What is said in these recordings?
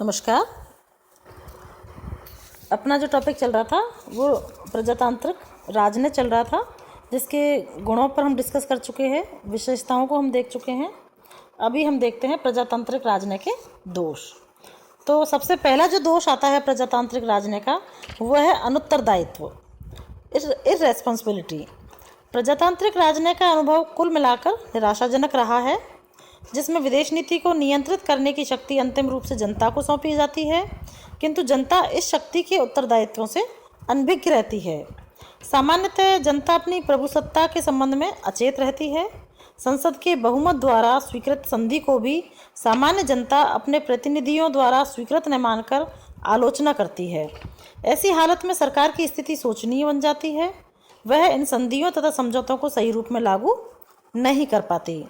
नमस्कार। अपना जो टॉपिक चल रहा था वो प्रजातांत्रिक राजनीति चल रहा था, जिसके गुणों पर हम डिस्कस कर चुके हैं, विशेषताओं को हम देख चुके हैं। अभी हम देखते हैं प्रजातांत्रिक राजनीति के दोष। तो सबसे पहला जो दोष आता है प्रजातांत्रिक राजनीति का, वो है अनुत्तरदायित्व, इररेस्पॉन्सिबिलिटी। प्रजातांत्रिक राजनीति का अनुभव कुल मिलाकर निराशाजनक रहा है, जिसमें विदेश नीति को नियंत्रित करने की शक्ति अंतिम रूप से जनता को सौंपी जाती है, किंतु जनता इस शक्ति के उत्तरदायित्वों से अनभिज्ञ रहती है। सामान्यतः जनता अपनी प्रभुसत्ता के संबंध में अचेत रहती है। संसद के बहुमत द्वारा स्वीकृत संधि को भी सामान्य जनता अपने प्रतिनिधियों द्वारा स्वीकृत न मानकर आलोचना करती है। ऐसी हालत में सरकार की स्थिति शोचनीय बन जाती है। वह इन संधियों तथा समझौतों को सही रूप में लागू नहीं कर पाती।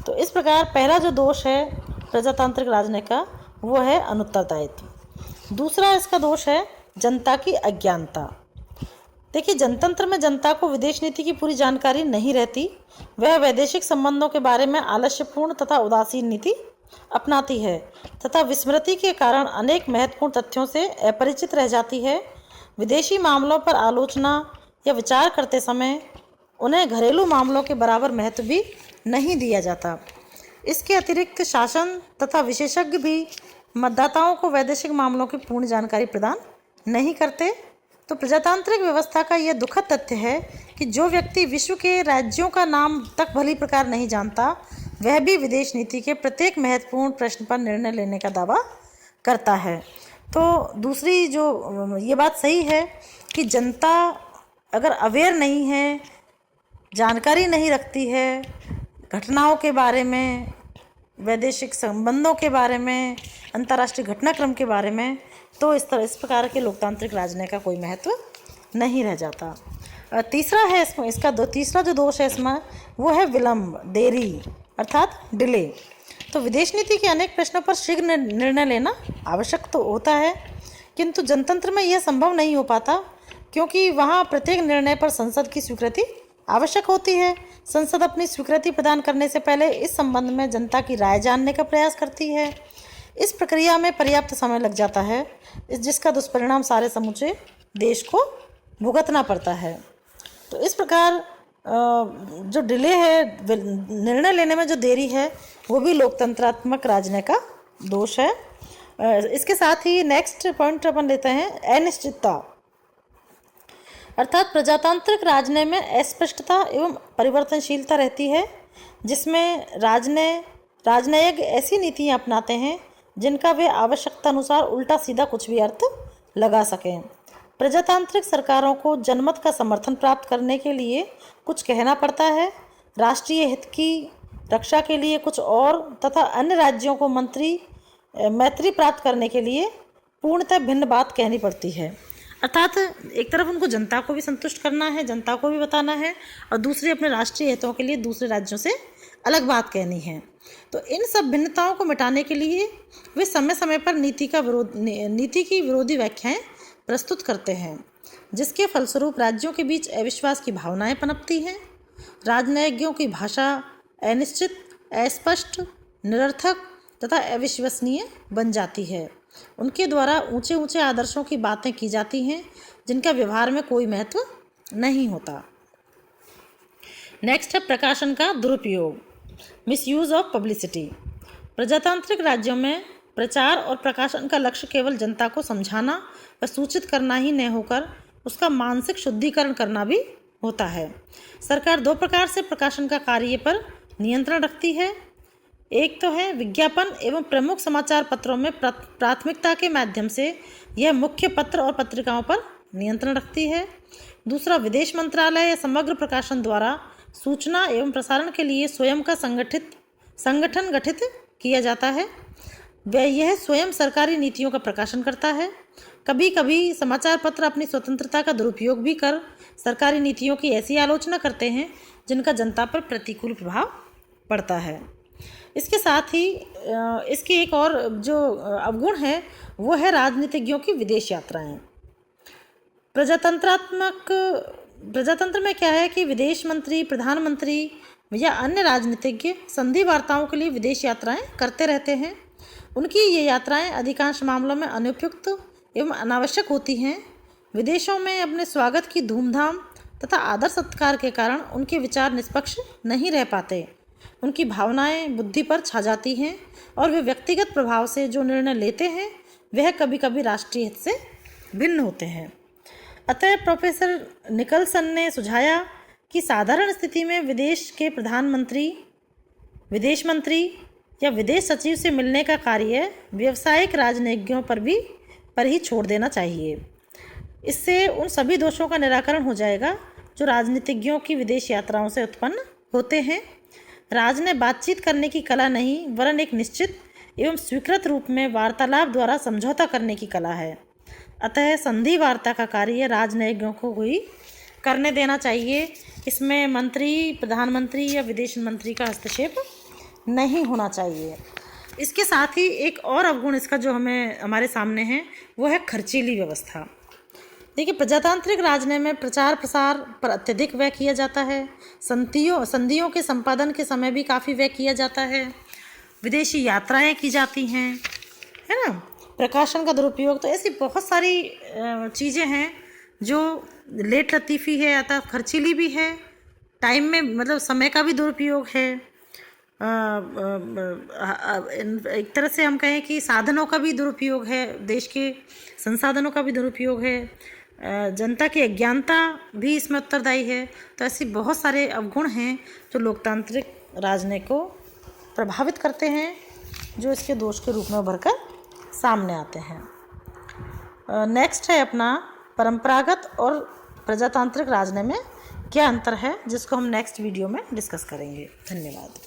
तो इस प्रकार पहला जो दोष है प्रजातांत्रिक राजनीति का, वो है अनुत्तरदायित्व। दूसरा इसका दोष है जनता की अज्ञानता। देखिए, जनतंत्र में जनता को विदेश नीति की पूरी जानकारी नहीं रहती। वह वैदेशिक संबंधों के बारे में आलस्यपूर्ण तथा उदासीन नीति अपनाती है तथा विस्मृति के कारण अनेक महत्वपूर्ण तथ्यों से अपरिचित रह जाती है। विदेशी मामलों पर आलोचना या विचार करते समय उन्हें घरेलू मामलों के बराबर महत्व भी नहीं दिया जाता। इसके अतिरिक्त शासन तथा विशेषज्ञ भी मतदाताओं को वैदेशिक मामलों की पूर्ण जानकारी प्रदान नहीं करते। तो प्रजातांत्रिक व्यवस्था का यह दुखद तथ्य है कि जो व्यक्ति विश्व के राज्यों का नाम तक भली प्रकार नहीं जानता, वह भी विदेश नीति के प्रत्येक महत्वपूर्ण प्रश्न पर निर्णय लेने का दावा करता है। तो दूसरी जो ये बात सही है कि जनता अगर अवेयर नहीं है, जानकारी नहीं रखती है घटनाओं के बारे में, वैदेशिक संबंधों के बारे में, अंतर्राष्ट्रीय घटनाक्रम के बारे में, तो इस प्रकार के लोकतांत्रिक राजनीति का कोई महत्व नहीं रह जाता। तीसरा है इसका तीसरा जो दोष है इसमें, वो है विलंब, देरी अर्थात डिले। तो विदेश नीति के अनेक प्रश्नों पर शीघ्र निर्णय लेना आवश्यक तो होता है, किंतु जनतंत्र में यह संभव नहीं हो पाता, क्योंकि वहाँ प्रत्येक निर्णय पर संसद की स्वीकृति आवश्यक होती है। संसद अपनी स्वीकृति प्रदान करने से पहले इस संबंध में जनता की राय जानने का प्रयास करती है। इस प्रक्रिया में पर्याप्त समय लग जाता है, जिसका दुष्परिणाम सारे समूचे देश को भुगतना पड़ता है। तो इस प्रकार जो डिले है, निर्णय लेने में जो देरी है, वो भी लोकतंत्रात्मक राजनीति का दोष है। इसके साथ ही नेक्स्ट पॉइंट अपन लेते हैं अनिश्चितता, अर्थात प्रजातांत्रिक राजनीति में अस्पष्टता एवं परिवर्तनशीलता रहती है, जिसमें राजनयिक ऐसी नीतियाँ अपनाते हैं जिनका वे आवश्यकता अनुसार उल्टा सीधा कुछ भी अर्थ लगा सकें। प्रजातांत्रिक सरकारों को जनमत का समर्थन प्राप्त करने के लिए कुछ कहना पड़ता है, राष्ट्रीय हित की रक्षा के लिए कुछ और, तथा अन्य राज्यों को मैत्री प्राप्त करने के लिए पूर्णतः भिन्न बात कहनी पड़ती है। अर्थात एक तरफ उनको जनता को भी संतुष्ट करना है, जनता को भी बताना है, और दूसरे अपने राष्ट्रीय हितों के लिए दूसरे राज्यों से अलग बात कहनी है। तो इन सब भिन्नताओं को मिटाने के लिए वे समय समय पर नीति की विरोधी व्याख्याएं प्रस्तुत करते हैं, जिसके फलस्वरूप राज्यों के बीच अविश्वास की भावनाएं पनपती हैं। राजनयिज्ञों की भाषा अनिश्चित, अस्पष्ट, निरर्थक तथा अविश्वसनीय बन जाती है। उनके द्वारा ऊंचे ऊंचे आदर्शों की बातें की जाती हैं, जिनका व्यवहार में कोई महत्व नहीं होता। नेक्स्ट है प्रकाशन का दुरुपयोग, मिसयूज ऑफ पब्लिसिटी। प्रजातांत्रिक राज्यों में प्रचार और प्रकाशन का लक्ष्य केवल जनता को समझाना व सूचित करना ही न होकर उसका मानसिक शुद्धिकरण करना भी होता है। सरकार दो प्रकार से प्रकाशन का कार्य पर नियंत्रण रखती है। एक तो है विज्ञापन एवं प्रमुख समाचार पत्रों में प्राथमिकता के माध्यम से यह मुख्य पत्र और पत्रिकाओं पर नियंत्रण रखती है। दूसरा, विदेश मंत्रालय या समग्र प्रकाशन द्वारा सूचना एवं प्रसारण के लिए स्वयं का संगठन गठित किया जाता है। वह यह स्वयं सरकारी नीतियों का प्रकाशन करता है। कभी कभी समाचार पत्र अपनी स्वतंत्रता का दुरुपयोग भी कर सरकारी नीतियों की ऐसी आलोचना करते हैं जिनका जनता पर प्रतिकूल प्रभाव पड़ता है। इसके साथ ही इसकी एक और जो अवगुण है, वो है राजनीतिज्ञों की विदेश यात्राएं। प्रजातंत्र में क्या है कि विदेश मंत्री, प्रधानमंत्री या अन्य राजनीतिज्ञ संधि वार्ताओं के लिए विदेश यात्राएं करते रहते हैं। उनकी ये यात्राएं अधिकांश मामलों में अनुपयुक्त एवं अनावश्यक होती हैं। विदेशों में अपने स्वागत की धूमधाम तथा आदर सत्कार के कारण उनके विचार निष्पक्ष नहीं रह पाते। उनकी भावनाएं बुद्धि पर छा जाती हैं और वे व्यक्तिगत प्रभाव से जो निर्णय लेते हैं वह कभी कभी राष्ट्रीय हित से भिन्न होते हैं। अतः प्रोफेसर निकलसन ने सुझाया कि साधारण स्थिति में विदेश के प्रधानमंत्री, विदेश मंत्री या विदेश सचिव से मिलने का कार्य व्यावसायिक राजनीतिज्ञों पर ही छोड़ देना चाहिए। इससे उन सभी दोषों का निराकरण हो जाएगा जो राजनीतिज्ञों की विदेश यात्राओं से उत्पन्न होते हैं। राजनय बातचीत करने की कला नहीं, वरन एक निश्चित एवं स्वीकृत रूप में वार्तालाप द्वारा समझौता करने की कला है। अतः संधि वार्ता का कार्य राजनयिज्ञों को ही करने देना चाहिए। इसमें मंत्री, प्रधानमंत्री या विदेश मंत्री का हस्तक्षेप नहीं होना चाहिए। इसके साथ ही एक और अवगुण इसका जो हमारे सामने है वो है खर्चीली व्यवस्था। देखिए, प्रजातांत्रिक राजनय में प्रचार प्रसार पर अत्यधिक व्यय किया जाता है। संधियों के संपादन के समय भी काफ़ी व्यय किया जाता है। विदेशी यात्राएं की जाती हैं, है ना, प्रकाशन का दुरुपयोग, तो ऐसी बहुत सारी चीज़ें हैं जो लेट लतीफ़ी है, अतः खर्चीली भी है, टाइम में मतलब समय का भी दुरुपयोग है। एक तरह से हम कहें कि साधनों का भी दुरुपयोग है, देश के संसाधनों का भी दुरुपयोग है, जनता की अज्ञानता भी इसमें उत्तरदायी है। तो ऐसे बहुत सारे अवगुण हैं जो लोकतांत्रिक राजनय को प्रभावित करते हैं, जो इसके दोष के रूप में उभर कर सामने आते हैं। नेक्स्ट है अपना परंपरागत और प्रजातांत्रिक राजनय में क्या अंतर है, जिसको हम नेक्स्ट वीडियो में डिस्कस करेंगे। धन्यवाद।